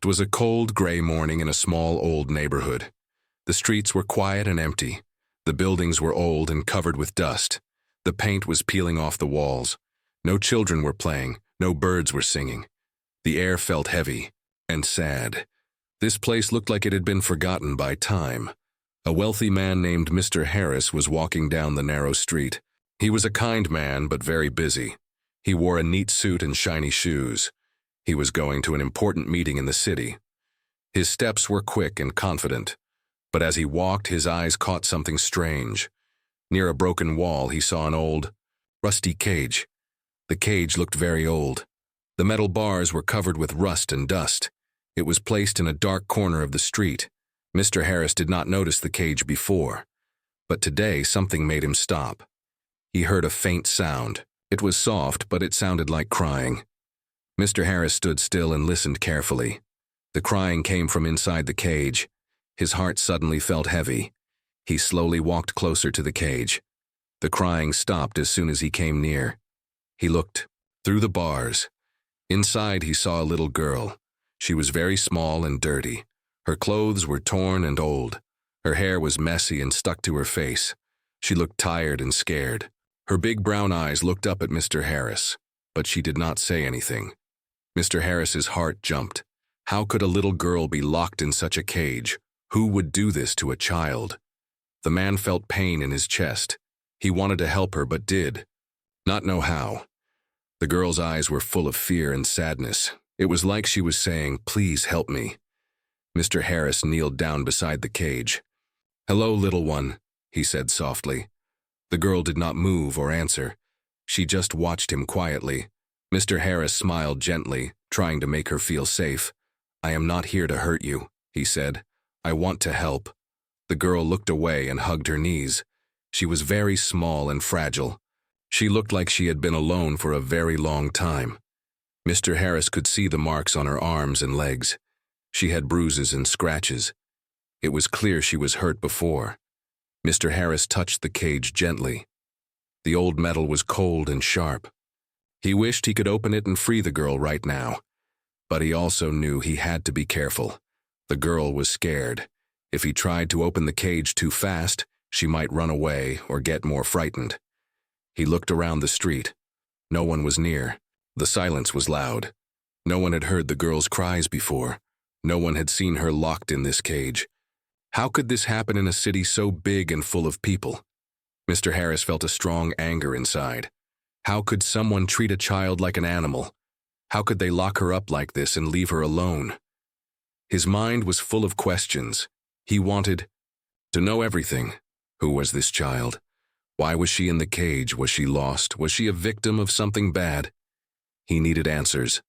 It was a cold, gray morning in a small, old neighborhood. The streets were quiet and empty. The buildings were old and covered with dust. The paint was peeling off the walls. No children were playing, no birds were singing. The air felt heavy and sad. This place looked like it had been forgotten by time. A wealthy man named Mr. Harris was walking down the narrow street. He was a kind man, but very busy. He wore a neat suit and shiny shoes. He was going to an important meeting in the city. His steps were quick and confident, but as he walked, his eyes caught something strange. Near a broken wall, he saw an old, rusty cage. The cage looked very old. The metal bars were covered with rust and dust. It was placed in a dark corner of the street. Mr. Harris did not notice the cage before, but today something made him stop. He heard a faint sound. It was soft, but it sounded like crying. Mr. Harris stood still and listened carefully. The crying came from inside the cage. His heart suddenly felt heavy. He slowly walked closer to the cage. The crying stopped as soon as he came near. He looked through the bars. Inside, he saw a little girl. She was very small and dirty. Her clothes were torn and old. Her hair was messy and stuck to her face. She looked tired and scared. Her big brown eyes looked up at Mr. Harris, but she did not say anything. Mr. Harris's heart jumped. How could a little girl be locked in such a cage? Who would do this to a child? The man felt pain in his chest. He wanted to help her, but did not know how. The girl's eyes were full of fear and sadness. It was like she was saying, "Please help me." Mr. Harris kneeled down beside the cage. "Hello, little one," he said softly. The girl did not move or answer. She just watched him quietly. Mr. Harris smiled gently, trying to make her feel safe. "I am not here to hurt you," he said. "I want to help." The girl looked away and hugged her knees. She was very small and fragile. She looked like she had been alone for a very long time. Mr. Harris could see the marks on her arms and legs. She had bruises and scratches. It was clear she was hurt before. Mr. Harris touched the cage gently. The old metal was cold and sharp. He wished he could open it and free the girl right now. But he also knew he had to be careful. The girl was scared. If he tried to open the cage too fast, she might run away or get more frightened. He looked around the street. No one was near. The silence was loud. No one had heard the girl's cries before. No one had seen her locked in this cage. How could this happen in a city so big and full of people? Mr. Harris felt a strong anger inside. How could someone treat a child like an animal? How could they lock her up like this and leave her alone? His mind was full of questions. He wanted to know everything. Who was this child? Why was she in the cage? Was she lost? Was she a victim of something bad? He needed answers.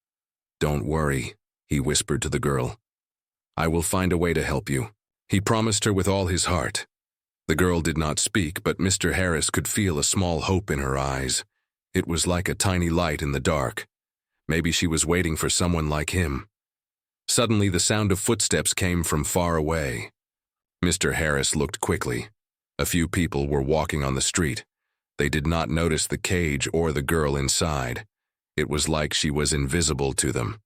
"Don't worry," he whispered to the girl. "I will find a way to help you." He promised her with all his heart. The girl did not speak, but Mr. Harris could feel a small hope in her eyes. It was like a tiny light in the dark. Maybe she was waiting for someone like him. Suddenly, the sound of footsteps came from far away. Mr. Harris looked quickly. A few people were walking on the street. They did not notice the cage or the girl inside. It was like she was invisible to them.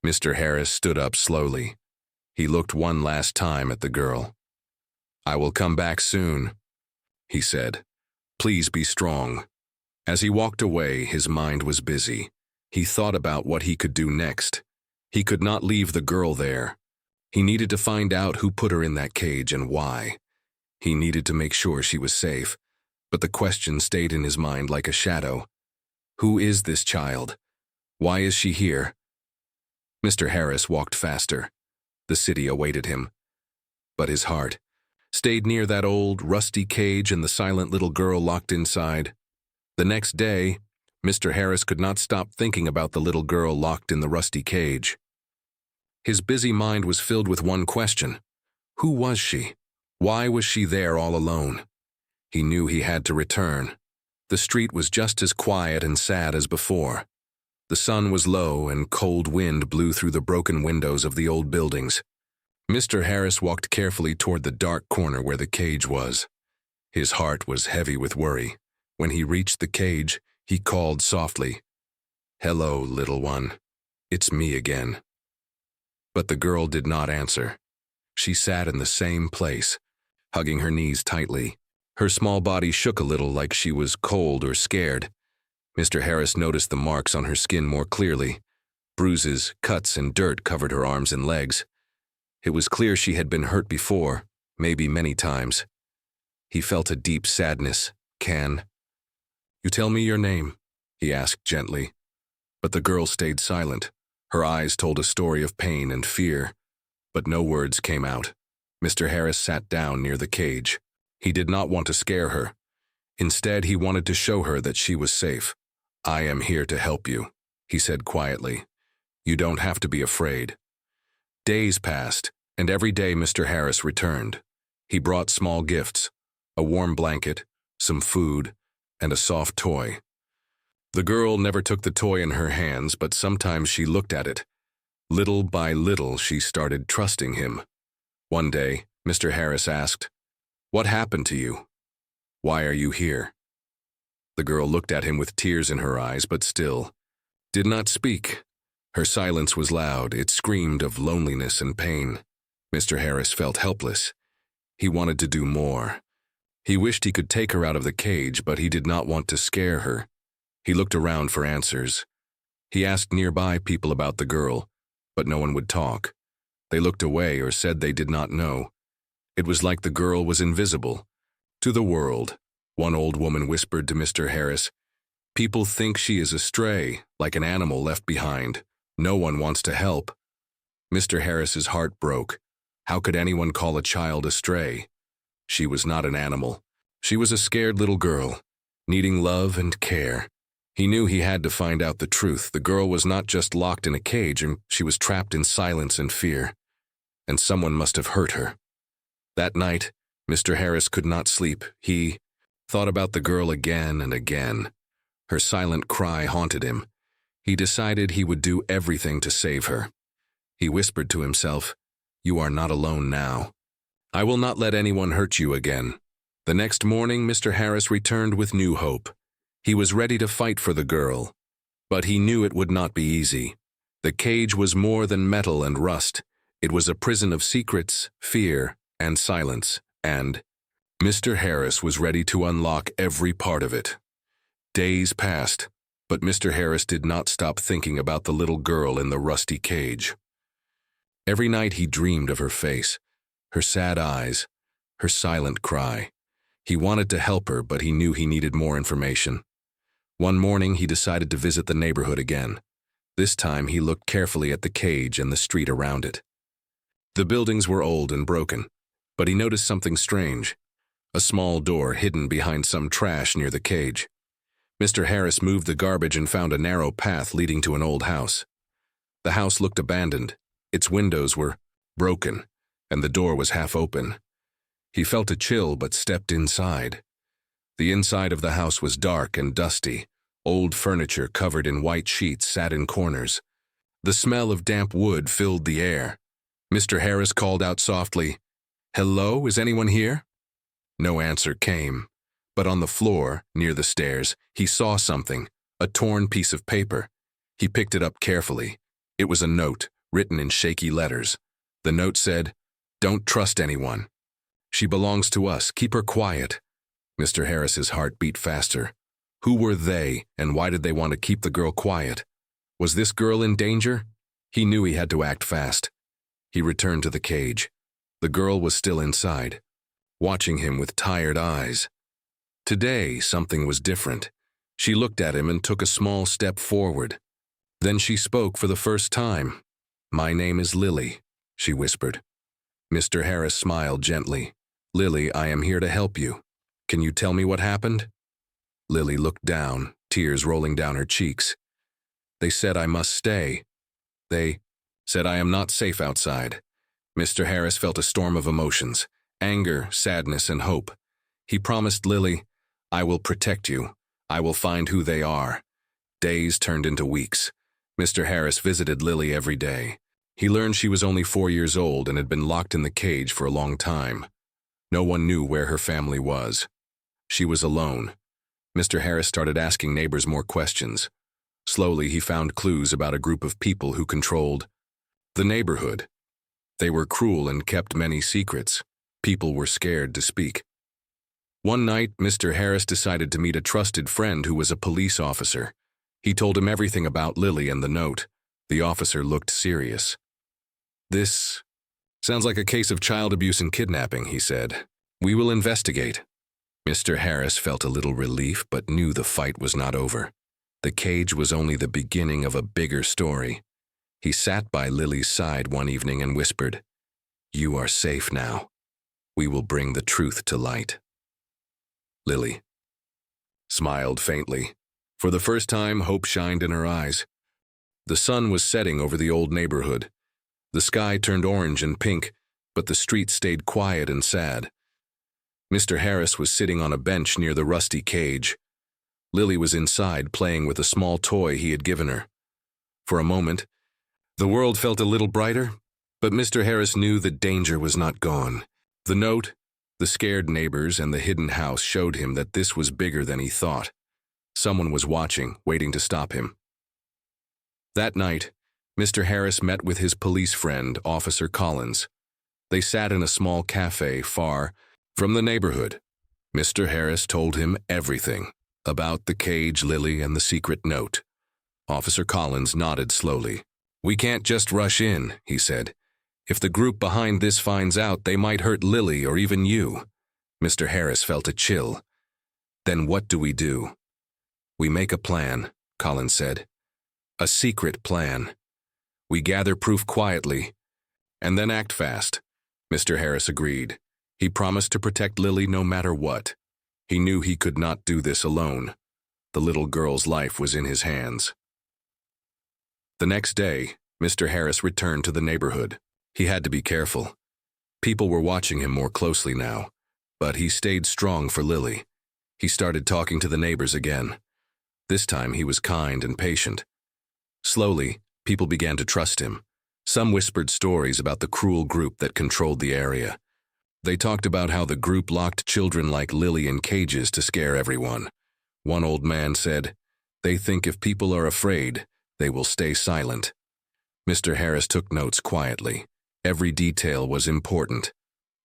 Mr. Harris stood up slowly. He looked one last time at the girl. "I will come back soon," he said. "Please be strong." As he walked away, his mind was busy. He thought about what he could do next. He could not leave the girl there. He needed to find out who put her in that cage and why. He needed to make sure she was safe, but the question stayed in his mind like a shadow. Who is this child? Why is she here? Mr. Harris walked faster. The city awaited him. But his heart stayed near that old, rusty cage and the silent little girl locked inside. The next day, Mr. Harris could not stop thinking about the little girl locked in the rusty cage. His busy mind was filled with one question. Who was she? Why was she there all alone? He knew he had to return. The street was just as quiet and sad as before. The sun was low and cold wind blew through the broken windows of the old buildings. Mr. Harris walked carefully toward the dark corner where the cage was. His heart was heavy with worry. When he reached the cage, he called softly, "Hello, little one. It's me again." But the girl did not answer. She sat in the same place, hugging her knees tightly. Her small body shook a little like she was cold or scared. Mr. Harris noticed the marks on her skin more clearly. Bruises, cuts, and dirt covered her arms and legs. It was clear she had been hurt before, maybe many times. He felt a deep sadness. "Can you tell me your name?" he asked gently. But the girl stayed silent. Her eyes told a story of pain and fear, but no words came out. Mr. Harris sat down near the cage. He did not want to scare her. Instead, he wanted to show her that she was safe. "I am here to help you," he said quietly. "You don't have to be afraid." Days passed, and every day Mr. Harris returned. He brought small gifts, a warm blanket, some food, and a soft toy. The girl never took the toy in her hands, but sometimes she looked at it. Little by little, she started trusting him. One day, Mr. Harris asked, "What happened to you? Why are you here?" The girl looked at him with tears in her eyes, but still did not speak. Her silence was loud. It screamed of loneliness and pain. Mr. Harris felt helpless. He wanted to do more. He wished he could take her out of the cage, but he did not want to scare her. He looked around for answers. He asked nearby people about the girl, but no one would talk. They looked away or said they did not know. It was like the girl was invisible. To the world, one old woman whispered to Mr. Harris, "People think she is a stray, like an animal left behind. No one wants to help." Mr. Harris's heart broke. How could anyone call a child a stray? She was not an animal. She was a scared little girl, needing love and care. He knew he had to find out the truth. The girl was not just locked in a cage, and she was trapped in silence and fear. And someone must have hurt her. That night, Mr. Harris could not sleep. He thought about the girl again and again. Her silent cry haunted him. He decided he would do everything to save her. He whispered to himself, "You are not alone now. I will not let anyone hurt you again." The next morning, Mr. Harris returned with new hope. He was ready to fight for the girl, but he knew it would not be easy. The cage was more than metal and rust. It was a prison of secrets, fear, and silence, and Mr. Harris was ready to unlock every part of it. Days passed, but Mr. Harris did not stop thinking about the little girl in the rusty cage. Every night he dreamed of her face, her sad eyes, her silent cry. He wanted to help her, but he knew he needed more information. One morning, he decided to visit the neighborhood again. This time, he looked carefully at the cage and the street around it. The buildings were old and broken, but he noticed something strange. A small door hidden behind some trash near the cage. Mr. Harris moved the garbage and found a narrow path leading to an old house. The house looked abandoned. Its windows were broken, and the door was half open. He felt a chill but stepped inside. The inside of the house was dark and dusty. Old furniture covered in white sheets sat in corners. The smell of damp wood filled the air. Mr. Harris called out softly, "Hello, is anyone here?" No answer came, but on the floor, near the stairs, he saw something, a torn piece of paper. He picked it up carefully. It was a note, written in shaky letters. The note said, "Don't trust anyone. She belongs to us. Keep her quiet." Mr. Harris's heart beat faster. Who were they, and why did they want to keep the girl quiet? Was this girl in danger? He knew he had to act fast. He returned to the cage. The girl was still inside, watching him with tired eyes. Today, something was different. She looked at him and took a small step forward. Then she spoke for the first time. "My name is Lily," she whispered. Mr. Harris smiled gently. "Lily, I am here to help you. Can you tell me what happened?" Lily looked down, tears rolling down her cheeks. "They said I must stay. They said I am not safe outside." Mr. Harris felt a storm of emotions, anger, sadness, and hope. He promised Lily, "I will protect you. I will find who they are." Days turned into weeks. Mr. Harris visited Lily every day. He learned she was only 4 years old and had been locked in the cage for a long time. No one knew where her family was. She was alone. Mr. Harris started asking neighbors more questions. Slowly, he found clues about a group of people who controlled the neighborhood. They were cruel and kept many secrets. People were scared to speak. One night, Mr. Harris decided to meet a trusted friend who was a police officer. He told him everything about Lily and the note. The officer looked serious. "This sounds like a case of child abuse and kidnapping," he said. "We will investigate." Mr. Harris felt a little relief but knew the fight was not over. The cage was only the beginning of a bigger story. He sat by Lily's side one evening and whispered, "You are safe now. We will bring the truth to light." Lily smiled faintly. For the first time, hope shined in her eyes. The sun was setting over the old neighborhood. The sky turned orange and pink, but the street stayed quiet and sad. Mr. Harris was sitting on a bench near the rusty cage. Lily was inside playing with a small toy he had given her. For a moment, the world felt a little brighter, but Mr. Harris knew that danger was not gone. The note, the scared neighbors, and the hidden house showed him that this was bigger than he thought. Someone was watching, waiting to stop him. That night, Mr. Harris met with his police friend, Officer Collins. They sat in a small cafe far from the neighborhood. Mr. Harris told him everything about the cage, Lily, and the secret note. Officer Collins nodded slowly. "We can't just rush in," he said. "If the group behind this finds out, they might hurt Lily or even you." Mr. Harris felt a chill. "Then what do we do?" "We make a plan," Collins said. "A secret plan. We gather proof quietly, and then act fast." Mr. Harris agreed. He promised to protect Lily no matter what. He knew he could not do this alone. The little girl's life was in his hands. The next day, Mr. Harris returned to the neighborhood. He had to be careful. People were watching him more closely now, but he stayed strong for Lily. He started talking to the neighbors again. This time he was kind and patient. Slowly, people began to trust him. Some whispered stories about the cruel group that controlled the area. They talked about how the group locked children like Lily in cages to scare everyone. One old man said, "They think if people are afraid, they will stay silent." Mr. Harris took notes quietly. Every detail was important.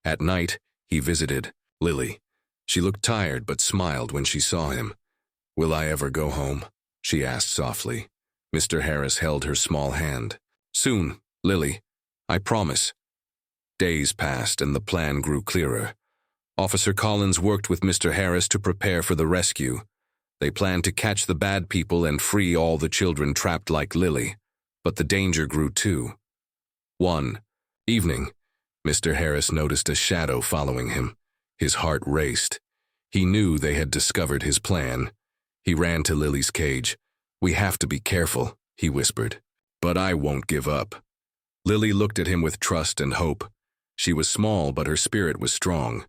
At night, he visited Lily. She looked tired but smiled when she saw him. "Will I ever go home?" she asked softly. Mr. Harris held her small hand. "Soon, Lily. I promise." Days passed and the plan grew clearer. Officer Collins worked with Mr. Harris to prepare for the rescue. They planned to catch the bad people and free all the children trapped like Lily. But the danger grew too. One evening, Mr. Harris noticed a shadow following him. His heart raced. He knew they had discovered his plan. He ran to Lily's cage. "We have to be careful," he whispered. "But I won't give up." Lily looked at him with trust and hope. She was small, but her spirit was strong.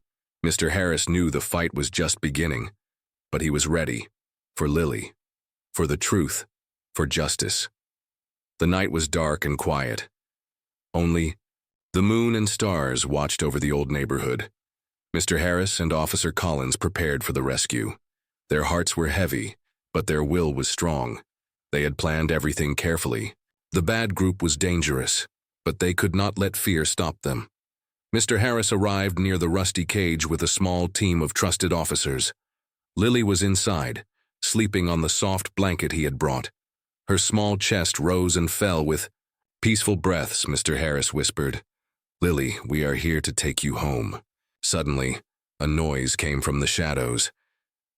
Mr. Harris knew the fight was just beginning, but he was ready. For Lily. For the truth. For justice. The night was dark and quiet. Only the moon and stars watched over the old neighborhood. Mr. Harris and Officer Collins prepared for the rescue. Their hearts were heavy, but their will was strong. They had planned everything carefully. The bad group was dangerous, but they could not let fear stop them. Mr. Harris arrived near the rusty cage with a small team of trusted officers. Lily was inside, sleeping on the soft blanket he had brought. Her small chest rose and fell with peaceful breaths. Mr. Harris whispered, "Lily, we are here to take you home." Suddenly, a noise came from the shadows.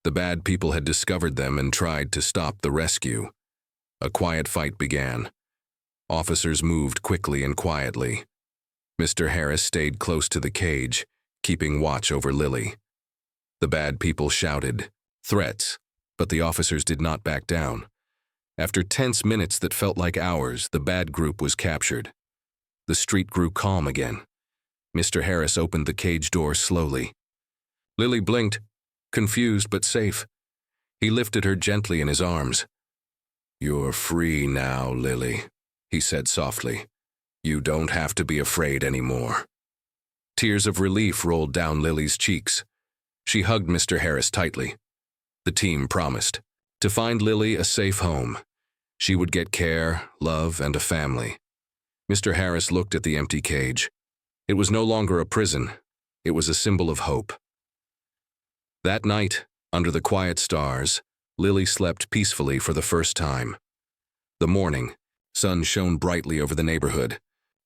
The bad people had discovered them and tried to stop the rescue. A quiet fight began. Officers moved quickly and quietly. Mr. Harris stayed close to the cage, keeping watch over Lily. The bad people shouted threats, but the officers did not back down. After tense minutes that felt like hours, the bad group was captured. The street grew calm again. Mr. Harris opened the cage door slowly. Lily blinked, confused but safe. He lifted her gently in his arms. "You're free now, Lily," he said softly. "You don't have to be afraid anymore." Tears of relief rolled down Lily's cheeks. She hugged Mr. Harris tightly. The team promised to find Lily a safe home. She would get care, love, and a family. Mr. Harris looked at the empty cage. It was no longer a prison. It was a symbol of hope. That night, under the quiet stars, Lily slept peacefully for the first time. The morning, sun shone brightly over the neighborhood.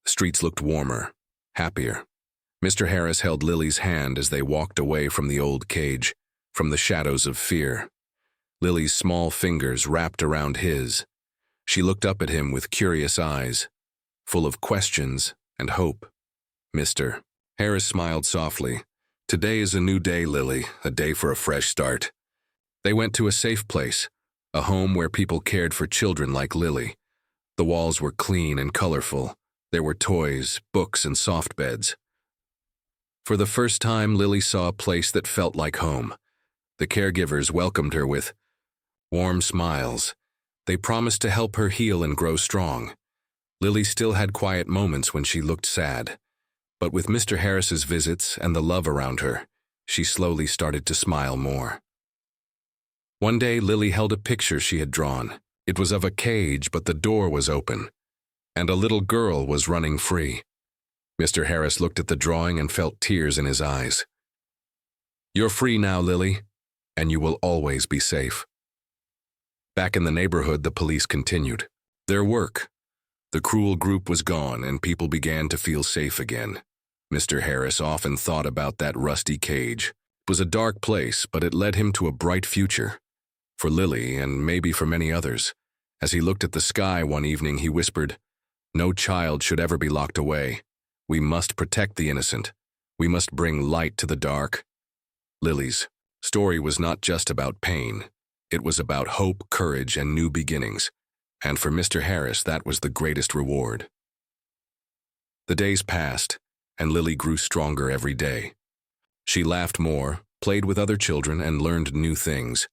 The streets looked warmer, happier. Mr. Harris held Lily's hand as they walked away from the old cage, from the shadows of fear. Lily's small fingers wrapped around his. She looked up at him with curious eyes, full of questions and hope. Mr. Harris smiled softly. Today is a new day, Lily, a day for a fresh start. They went to a safe place, a home where people cared for children like Lily. The walls were clean and colorful. There were toys, books, and soft beds. For the first time, Lily saw a place that felt like home. The caregivers welcomed her with warm smiles. They promised to help her heal and grow strong. Lily still had quiet moments when she looked sad. But with Mr. Harris's visits and the love around her, she slowly started to smile more. One day, Lily held a picture she had drawn. It was of a cage, but the door was open, and a little girl was running free. Mr. Harris looked at the drawing and felt tears in his eyes. "You're free now, Lily, and you will always be safe." Back in the neighborhood, the police continued their work. The cruel group was gone, and people began to feel safe again. Mr. Harris often thought about that rusty cage. It was a dark place, but it led him to a bright future. For Lily, and maybe for many others. As he looked at the sky one evening, he whispered, "No child should ever be locked away. We must protect the innocent. We must bring light to the dark." Lily's story was not just about pain. It was about hope, courage, and new beginnings. And for Mr. Harris, that was the greatest reward. The days passed, and Lily grew stronger every day. She laughed more, played with other children, and learned new things.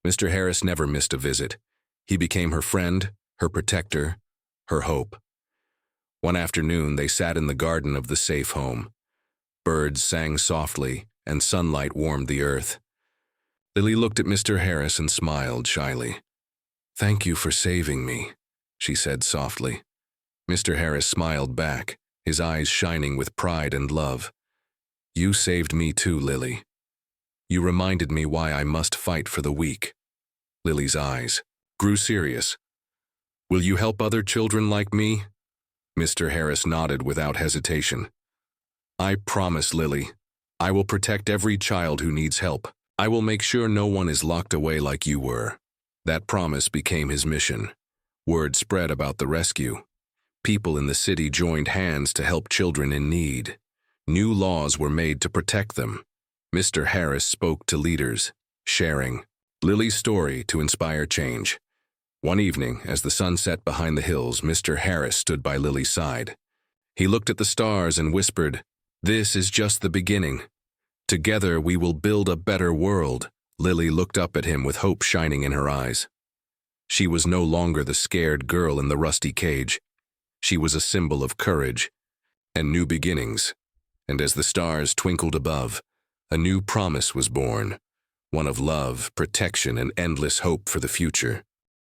Mr. Harris never missed a visit. He became her friend, her protector, her hope. One afternoon, they sat in the garden of the safe home. Birds sang softly, and sunlight warmed the earth. Lily looked at Mr. Harris and smiled shyly. "Thank you for saving me," she said softly. Mr. Harris smiled back, his eyes shining with pride and love. "You saved me too, Lily. You reminded me why I must fight for the weak." Lily's eyes grew serious. "Will you help other children like me?" Mr. Harris nodded without hesitation. "I promise, Lily. I will protect every child who needs help. I will make sure no one is locked away like you were." That promise became his mission. Word spread about the rescue. People in the city joined hands to help children in need. New laws were made to protect them. Mr. Harris spoke to leaders, sharing Lily's story to inspire change. One evening, as the sun set behind the hills, Mr. Harris stood by Lily's side. He looked at the stars and whispered, "This is just the beginning. Together we will build a better world." Lily looked up at him with hope shining in her eyes. She was no longer the scared girl in the rusty cage. She was a symbol of courage and new beginnings. And as the stars twinkled above, a new promise was born, one of love, protection, and endless hope for the future.